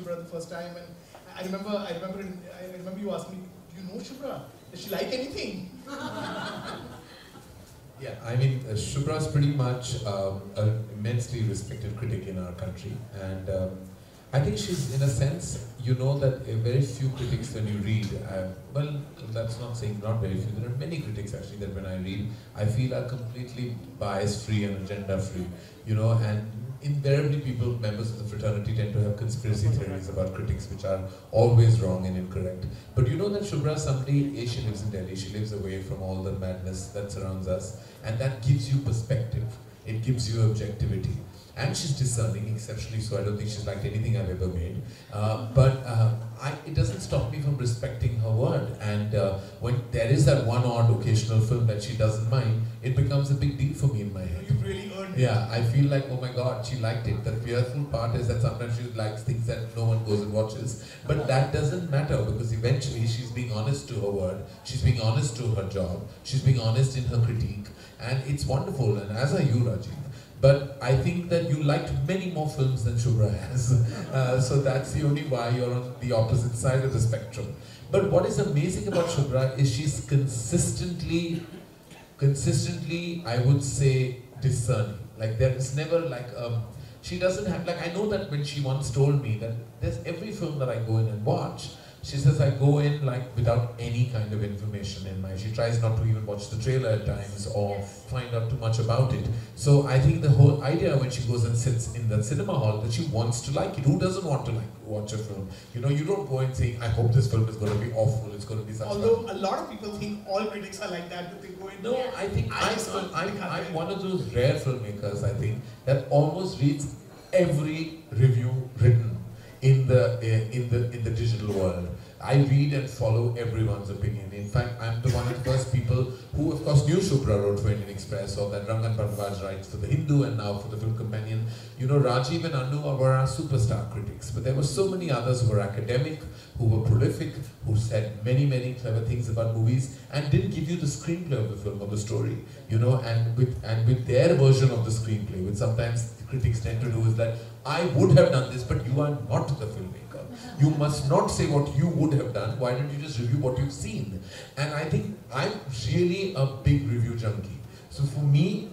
Shubhra the first time, and I remember you asked me, "Do you know Shubhra? Does she like anything?" Yeah, I mean, Shubhra is pretty much an immensely respected critic in our country, and I think she's, in a sense, you know that very few critics when you read, well, that's not saying not very few, there are many critics actually that when I read, I feel are completely bias-free and agenda-free, you know, and invariably people, members of the fraternity, tend to have conspiracy theories about critics which are always wrong and incorrect. But you know that Shubhra is somebody, she lives in Delhi, she lives away from all the madness that surrounds us, and that gives you perspective, it gives you objectivity. And she's discerning, exceptionally so. I don't think she's liked anything I've ever made. It doesn't stop me from respecting her word. And when there is that one odd occasional film that she doesn't mind, it becomes a big deal for me in my head. You've really earned it. Yeah, I feel like, oh my God, she liked it. The fearful part is that sometimes she likes things that no one goes and watches. But that doesn't matter, because eventually she's being honest to her word, she's being honest to her job, she's being honest in her critique. And it's wonderful, and as are you, Rajiv. But I think that you liked many more films than Shubhra has. So that's the only why you're on the opposite side of the spectrum. But what is amazing about Shubhra is she's consistently, I would say, discerning. Like there is never like, she doesn't have, like I know that when she once told me that there's every film that I go in and watch, she says I go in like without any kind of information in mind. She tries not to even watch the trailer at times or find out too much about it. So I think the whole idea when she goes and sits in that cinema hall that she wants to like it. Who doesn't want to watch a film? You know, you don't go and say, I hope this film is going to be awful, it's going to be such Although a lot of people think all critics are like that, but they go in. No, I think I'm one of those rare filmmakers, I think, that almost reads every review written in the digital world. I read and follow everyone's opinion. In fact, I'm the one of the first people who, of course, knew Shubhra wrote for Indian Express, or that Rangan Bharadwaj writes for The Hindu and now for the Film Companion. You know, Rajiv and Anu were our superstar critics, but there were so many others who were academic, who were prolific, who said many, many clever things about movies and didn't give you the screenplay of the film or the story. You know, and with their version of the screenplay, which sometimes the critics tend to do, is that I would have done this, but you are not the filmmaker. You must not say what you would have done. Why don't you just review what you've seen? And I think I'm really a big review junkie. So for me,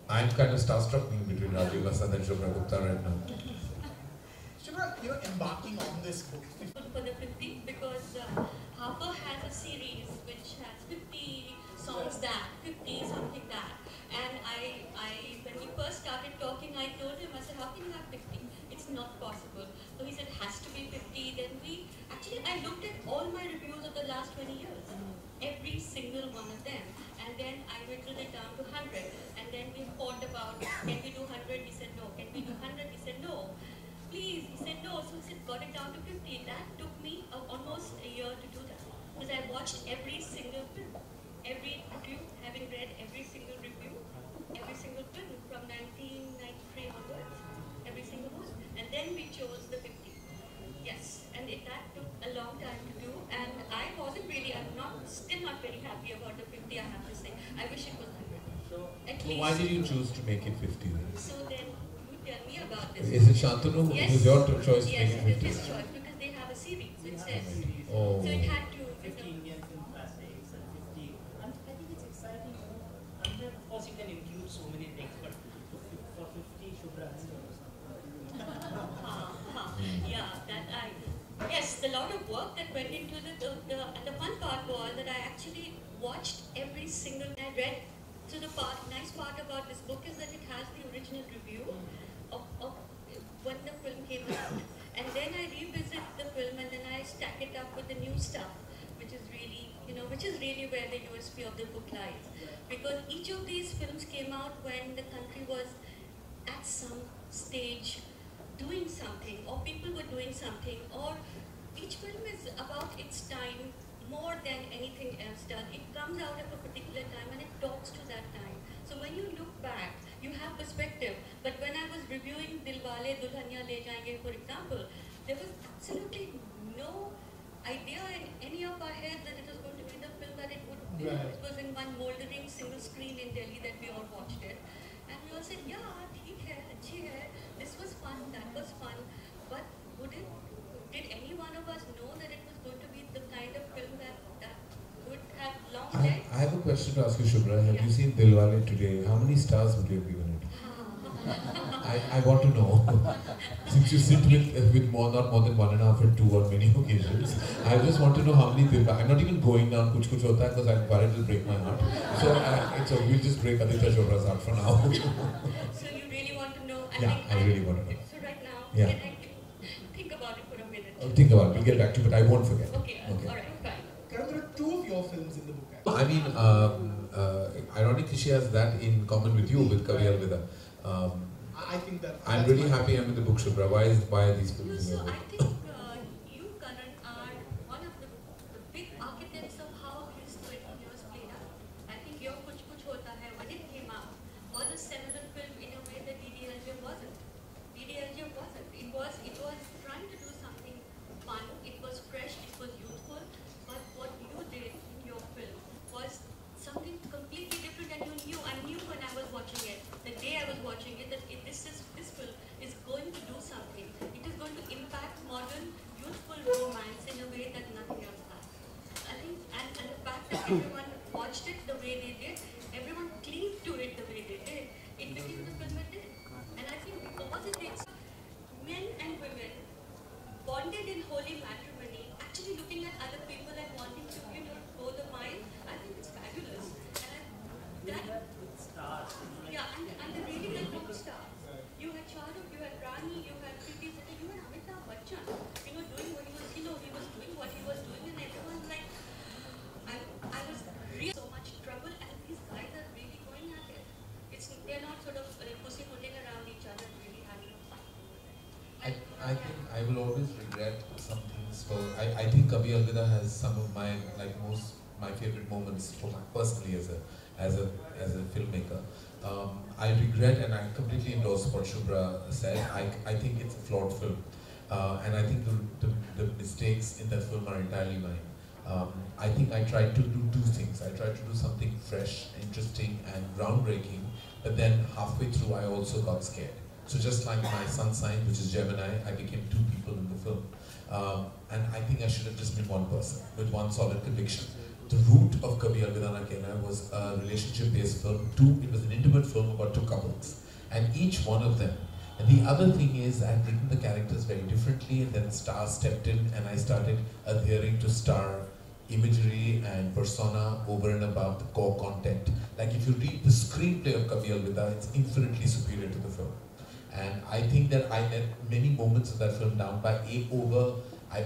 I'm kind of starstruck being between Rajiv Vasant and Shubhra Gupta right now. Shubhra, you're embarking on this book. For the 50, because Harper has a series which has 50 songs that, 50 something that. And when we first started talking, I told him, I said, how can you have 50? It's not possible. So he said, has to be 50. Then I looked at all my reviews of the last 20 years, every single one of them. And then I whittled it down to 100. And then we fought about, can we do 100? He said, no. Can we do 100? He said, no. Please. He said, no. So he said, got it down to 50. That took me almost a year to do that. Because I watched every single film, every review, having read every single review, every single film from 1993 onwards, every single one. And then we chose the 50. Yes, and that took a long time to do, and I'm still not very happy about the 50, I have to say. I wish it was 100. So, why did you choose to make it 50 then? So then, you tell me about this. Is it Shantanu? Yes. It was your choice to yes, make it 50? Yes, it is his choice, because they have a series, which says. Oh. So it had to. 50 Indian film classics and 50. I think it's exciting. 100, of course, you can include so many things, but for 50, Shubhra has to do something. Yes, the lot of work that went into and the fun part was that I actually watched every single, I read. So the nice part about this book is that it has the original review of when the film came out. And then I revisit the film and then I stack it up with the new stuff, which is really where the USP of the book lies. Because each of these films came out when the country was at some stage doing something, or people were doing something, or each film is about its time more than anything else does. It comes out at a particular time and it talks to that time. So when you look back, you have perspective. But when I was reviewing Dilwale Dulhania Le Jayenge, for example, there was absolutely no idea in any of our heads that it was going to be the film that it would be. Right. It was in one moldering single screen in Delhi that we all watched it. And we all said, yeah, theek hai, achhi hai, this was fun, that was fun, but would did any one of us know that it was going to be the kind of film that would have long I legs? have a question to ask you, Shubhra. Have Yeah. you seen Dilwale today? How many stars would you have given it? I want to know. Since you sit with not more than 1.5 and 2 on many occasions, I just want to know how many Dilwale. I'm not even going down kuch kuch hota hai because I'm worried it'll break my heart. So we'll just break Aditya Chopra's heart for now. So you really want to know? Yeah, I really want to know. So right now, Yeah. can I think about it for a minute? Think about it. We'll get back to you, but I won't forget. Okay. Alright, fine. Karan, there are 2 of your films in the book. Actually. I mean, ironically, she has that in common with you, with Kavi Alvida. I think that I'm really happy I'm in the book, Shubhra. Why are these No, films in so your I book? think you, Karan, are one of the big architects of how his 20 years played out. I think your Kuch Kuch Hota Hai, when it came out, was a seminal film in a way that DDLJ wasn't. DDLJ wasn't. It was trying to do something fun. It was fresh. It was youthful. But what you did in your film was something completely different, and you knew. I knew when I was watching it, the day I was watching it, that this film is going to do something. It is going to impact modern youthful romance in a way that nothing else has. I think, and the fact that everyone watched it the way they did, everyone cleaved to it the way they did, it became the film it did. And I think because it takes men and women bonded in holy matrimony, actually looking at other people and wanting to, go the mile, I think it's fabulous. And Stars. yeah, and the really good stars. You had Shahrukh, you had Rani, you had Kriti Zinta, you had Amitabh Bachchan, doing what he was, he was doing what he was doing, and everyone's like, I was really so much trouble, and these guys are really going at it. They're not sort of pussyfooting around each other, really having a fun. I think I will always regret some things. I think Kavi Alvida has some of my my favorite moments for my personally as a filmmaker. I regret, and I completely endorse what Shubhra said. I think it's a flawed film, and I think the mistakes in that film are entirely mine. I think I tried to do 2 things. I tried to do something fresh, interesting, and groundbreaking, but then halfway through I also got scared. So just like my sun sign, which is Gemini, I became 2 people in the film. And I think I should have just been one person with one solid conviction. The root of Kavi Alvida Na Kehna was a relationship-based film. It was an intimate film about 2 couples, and each one of them. And the other thing is, I had written the characters very differently, and then stars stepped in, and I started adhering to star imagery and persona over and above the core content. Like if you read the screenplay of Kavi Alvida, it's infinitely superior to the film. And I think that I let many moments of that film down by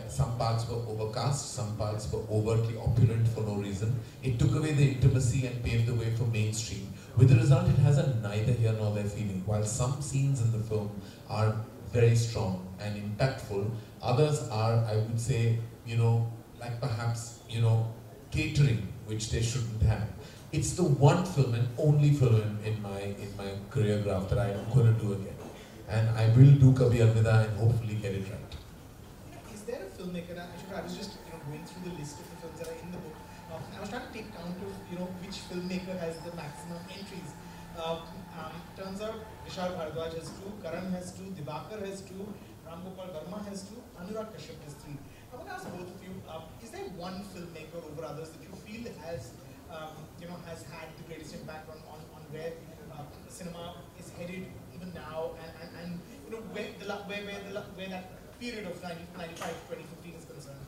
some parts were overcast, some parts were overtly opulent for no reason. It took away the intimacy and paved the way for mainstream. With the result, it has a neither here nor there feeling. While some scenes in the film are very strong and impactful, others are, I would say, like perhaps, catering, which they shouldn't have. It's the one film and only film in my career graph that I am going to do again. And I will do Kavi Alvida and hopefully get it right. Is there a filmmaker? I was just going through the list of the films that are in the book. I was trying to take count of which filmmaker has the maximum entries. Turns out Vishal Bhardwaj has 2, Karan has 2, Dibakar has 2, Ram Gopal Verma has 2, Anurag Kashyap has 3. I want to ask both of you: is there one filmmaker over others that you feel has had the greatest impact on where cinema is headed even now, and where that period of 1995 to 2015 is concerned,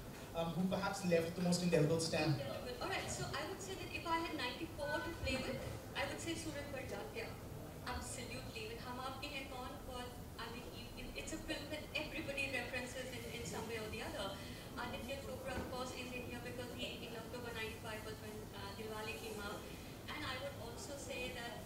who perhaps left the most indelible stamp? Alright, so I would say that if I had 94 to play with, I would say Suraj Bhattacharya. Absolutely. When Hum Aapke Hain Kaun was, it's a film that everybody references in some way or the other. Aditya Chopra, of course, is in here because in October 95 was when Dilwale came out. And I would also say that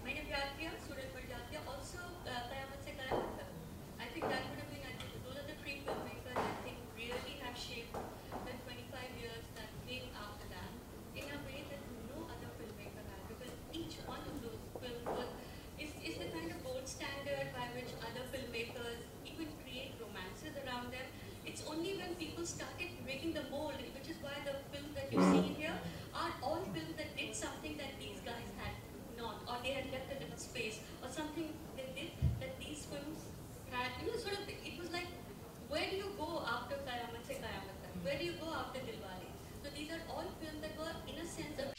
Maine Pyar Kiya, Suraj Bhattacharya, also Qayamat Se Qayamat Tak. I think that would have been, those are the 3 filmmakers I think really have shaped the 25 years that came after that in a way that no other filmmaker had, because each one of those films is the kind of gold standard by which other filmmakers even create romances around them. It's only when people started breaking the mold, which is why the films that you see in here are all films that did something that these guys had not, or they had left a little space, or something they did that these films had, it was like these are all films that were, in a sense, a